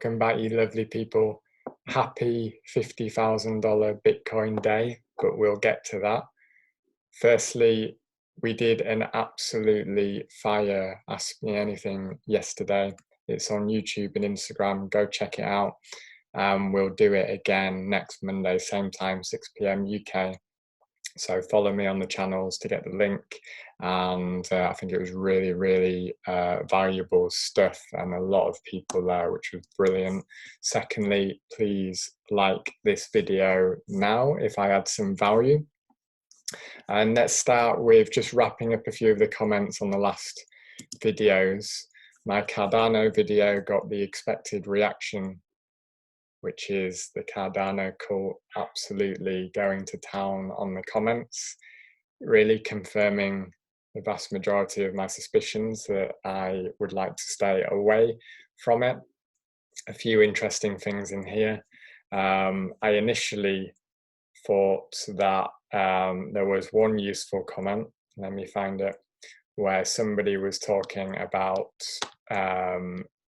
Welcome back, you lovely people. Happy $50,000 Bitcoin day, but we'll get to that. Firstly, we did an absolutely fire Ask Me Anything yesterday. It's on YouTube and Instagram. Go check it out. We'll do it again next Monday, same time, 6 p.m. UK. So follow me on the channels to get the link. And I think it was really, really valuable stuff and a lot of people there, which was brilliant. Secondly, please like this video now if I add some value. And let's start with just wrapping up a few of the comments on the last videos. My Cardano video got the expected reaction, which is the Cardano cult absolutely going to town on the comments, really confirming the vast majority of my suspicions that I would like to stay away from it. A few interesting things in here. I initially thought that there was one useful comment, let me find it, where somebody was talking about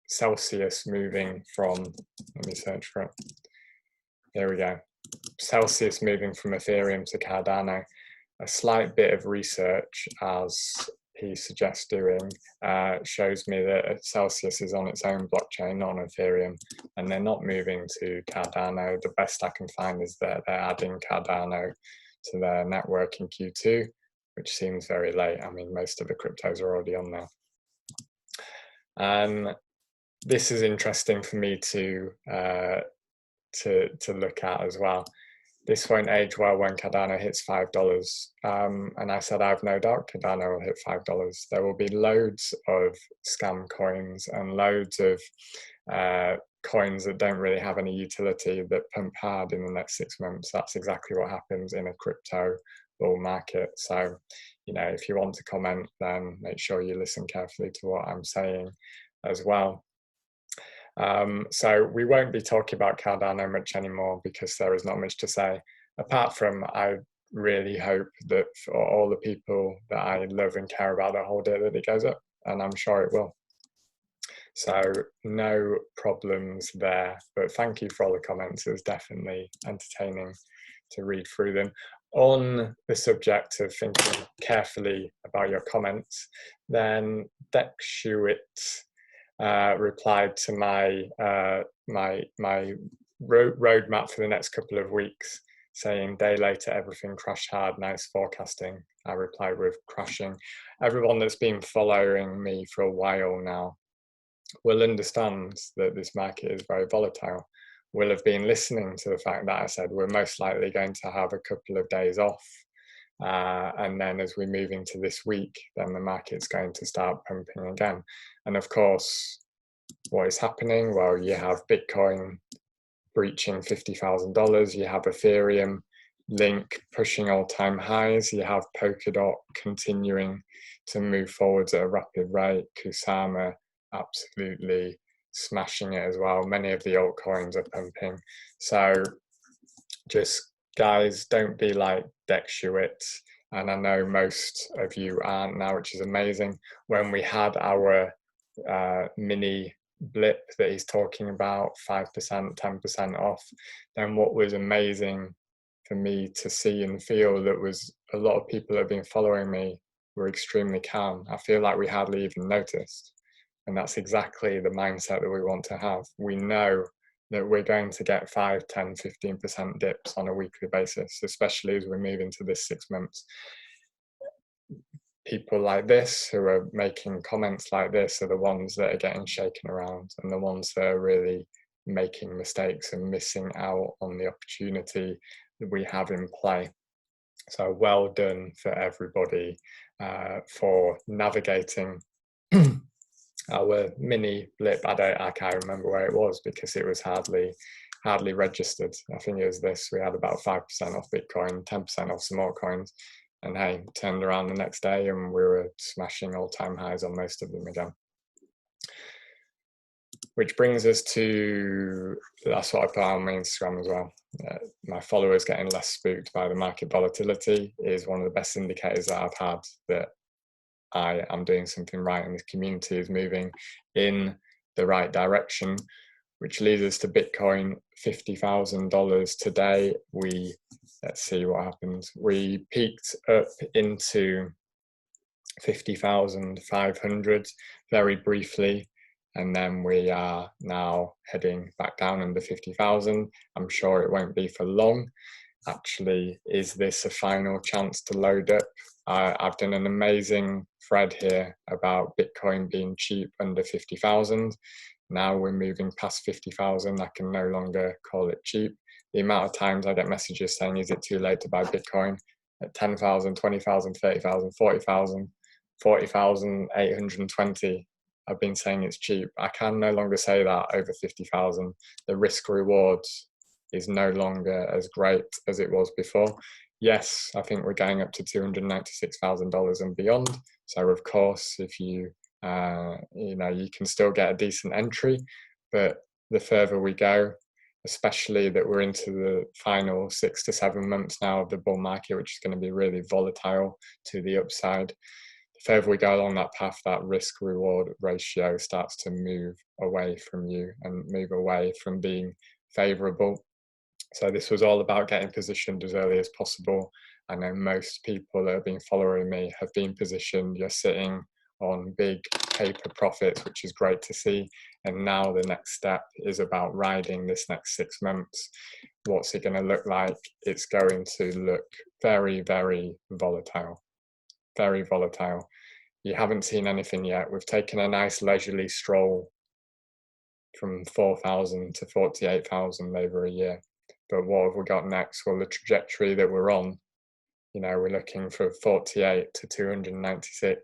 Celsius moving from, let me search for it. There we go. Celsius moving from Ethereum to Cardano. A slight bit of research, as he suggests doing, shows me that Celsius is on its own blockchain, on Ethereum, and they're not moving to Cardano. The best I can find is that they're adding Cardano to their network in Q2, which seems very late. I mean, most of the cryptos are already on there. This is interesting for me to look at as well. This won't age well when Cardano hits $5. And I said I have no doubt Cardano will hit $5. There will be loads of scam coins and loads of coins that don't really have any utility that pump hard in the next 6 months. That's exactly what happens in a crypto bull market. So, you know, if you want to comment, then make sure you listen carefully to what I'm saying as well. So we won't be talking about Cardano much anymore because there is not much to say, apart from I really hope that for all the people that I love and care about that hold it, that it goes up, and I'm sure it will. So no problems there, but thank you for all the comments. It was definitely entertaining to read through them. On the subject of thinking carefully about your comments, then Dexuit replied to my roadmap for the next couple of weeks, saying day later everything crashed hard, nice forecasting. I replied with crashing. Everyone that's been following me for a while now will understand that this market is very volatile, will have been listening to the fact that I said we're most likely going to have a couple of days off. And then as we move into this week, then the market's going to start pumping again. And of course, what is happening? Well, you have Bitcoin breaching $50,000, you have Ethereum, Link pushing all-time highs, you have Polkadot continuing to move forwards at a rapid rate, Kusama absolutely smashing it as well. Many of the altcoins are pumping. So just guys, don't be like Dexuit, and I know most of you aren't now, which is amazing. When we had our mini blip that he's talking about, 5%, 10% off, then what was amazing for me to see and feel that was a lot of people that have been following me were extremely calm. I feel like we hardly even noticed. And that's exactly the mindset that we want to have. We know that we're going to get 5, 10, 15% dips on a weekly basis, especially as we move into this 6 months. People like this who are making comments like this are the ones that are getting shaken around, and the ones that are really making mistakes and missing out on the opportunity that we have in play. So well done for everybody for navigating our mini blip. I can't remember where it was because it was hardly registered. I think it was this. We had about 5% off Bitcoin, 10% off some altcoins, and hey, turned around the next day and we were smashing all-time highs on most of them again. Which brings us to, that's what I put on my Instagram as well. My followers getting less spooked by the market volatility is one of the best indicators that I've had that I am doing something right and this community is moving in the right direction, which leads us to Bitcoin $50,000 today. Let's see what happens. We peaked up into 50,500 very briefly, and then we are now heading back down under 50,000. I'm sure it won't be for long. Actually, is this a final chance to load up? I've done an amazing thread here about Bitcoin being cheap under 50,000. Now we're moving past 50,000. I can no longer call it cheap. The amount of times I get messages saying, is it too late to buy Bitcoin at 10,000, 20,000, 30,000, 40,000, 40,820. I've been saying it's cheap. I can no longer say that over 50,000. The risk rewards is no longer as great as it was before. Yes, I think we're going up to $296,000 and beyond. So of course, if you you can still get a decent entry, but the further we go, especially that we're into the final 6 to 7 months now of the bull market, which is going to be really volatile to the upside. The further we go along that path, that risk reward ratio starts to move away from you and move away from being favorable. So this was all about getting positioned as early as possible. I know most people that have been following me have been positioned. You're sitting on big paper profits, which is great to see. And now the next step is about riding this next 6 months. What's it going to look like? It's going to look very, very volatile. Very volatile. You haven't seen anything yet. We've taken a nice leisurely stroll from 4,000 to 48,000 over a year. But what have we got next? Well, the trajectory that we're on, we're looking for 48 to 296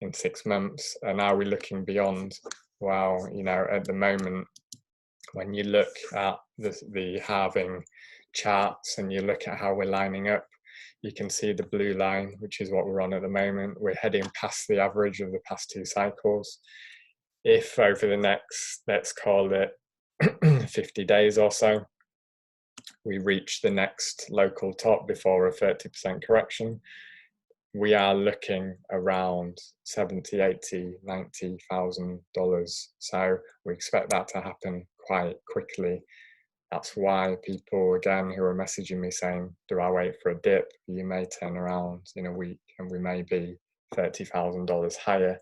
in 6 months. And are we looking beyond? Well, at the moment, when you look at the halving charts and you look at how we're lining up, you can see the blue line, which is what we're on at the moment. We're heading past the average of the past 2 cycles. If over the next, let's call it 50 days or so, we reach the next local top before a 30% correction, we are looking around $70, $80, $90,000. So we expect that to happen quite quickly. That's why people, again, who are messaging me saying, do I wait for a dip? You may turn around in a week and we may be $30,000 higher.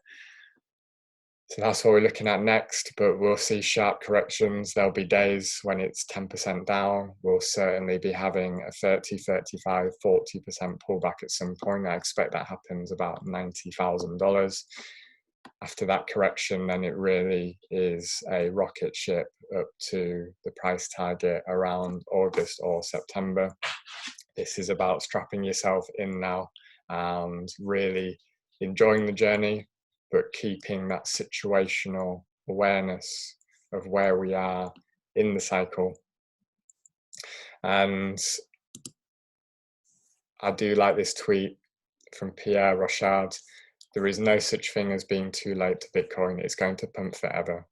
So that's what we're looking at next, but we'll see sharp corrections. There'll be days when it's 10% down. We'll certainly be having a 30, 35, 40% pullback at some point. I expect that happens about $90,000. After that correction, then it really is a rocket ship up to the price target around August or September. This is about strapping yourself in now and really enjoying the journey, but keeping that situational awareness of where we are in the cycle. And I do like this tweet from Pierre Rochard. There is no such thing as being too late to Bitcoin. It's going to pump forever.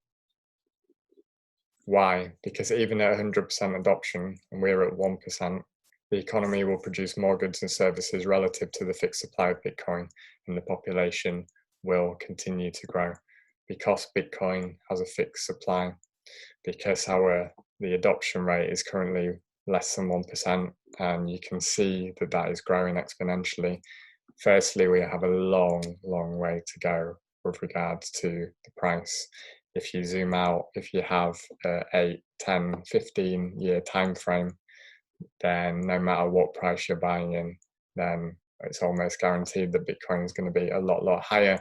Why? Because even at 100% adoption, and we're at 1%, the economy will produce more goods and services relative to the fixed supply of Bitcoin, and the population will continue to grow because Bitcoin has a fixed supply, because the adoption rate is currently less than 1%, and you can see that is growing exponentially. Firstly, we have a long, long way to go with regards to the price. If you zoom out, if you have an 8, 10, 15 year time frame, then no matter what price you're buying in, then it's almost guaranteed that Bitcoin is going to be a lot higher,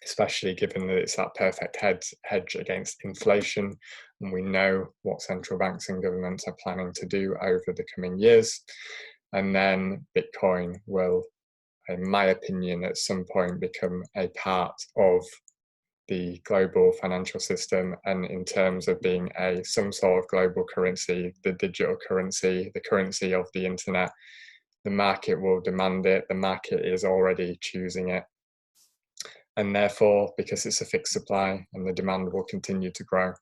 especially given that it's that perfect hedge against inflation. And we know what central banks and governments are planning to do over the coming years. And then Bitcoin will, in my opinion, at some point become a part of the global financial system, and in terms of being some sort of global currency, the digital currency, the currency of the internet. The market will demand it. The market is already choosing it. And therefore, because it's a fixed supply and the demand will continue to grow,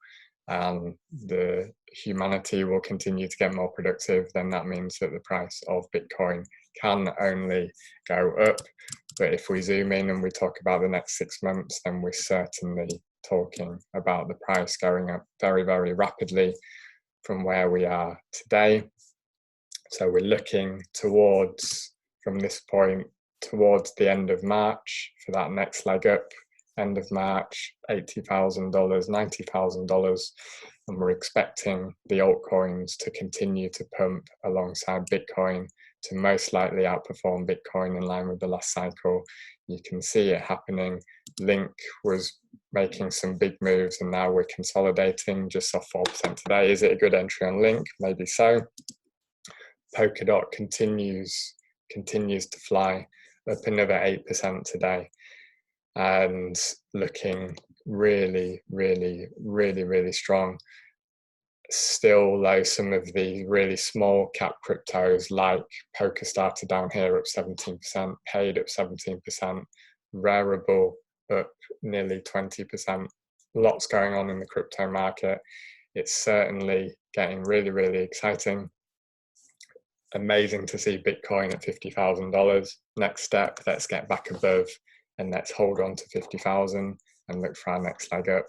and the humanity will continue to get more productive, then that means that the price of Bitcoin can only go up. But if we zoom in and we talk about the next 6 months, then we certainly talking about the price going up very, very rapidly from where we are today. So we're looking towards, from this point, towards the end of March for that next leg up. End of March, $80,000, $90,000, and we're expecting the altcoins to continue to pump alongside Bitcoin to most likely outperform Bitcoin in line with the last cycle. You can see it happening. Link was making some big moves and now we're consolidating just off 4% today. Is it a good entry on Link? Maybe so. Polkadot continues to fly, up another 8% today, and looking really, really, really, really strong. Still, though, some of the really small cap cryptos like Polkadot down here up 17%, Paid up 17%, Rarible up nearly 20%. Lots going on in the crypto market. It's certainly getting really, really exciting. Amazing to see Bitcoin at $50,000. Next step, let's get back above and let's hold on to 50,000 and look for our next leg up.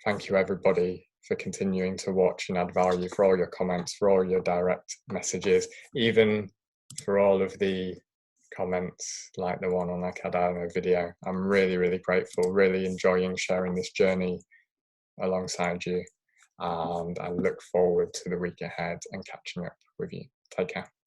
Thank you everybody for continuing to watch and add value, for all your comments, for all your direct messages, even for all of the comments like the one on the Cardano video. I'm really, really grateful, really enjoying sharing this journey alongside you. And I look forward to the week ahead and catching up with you. Take care.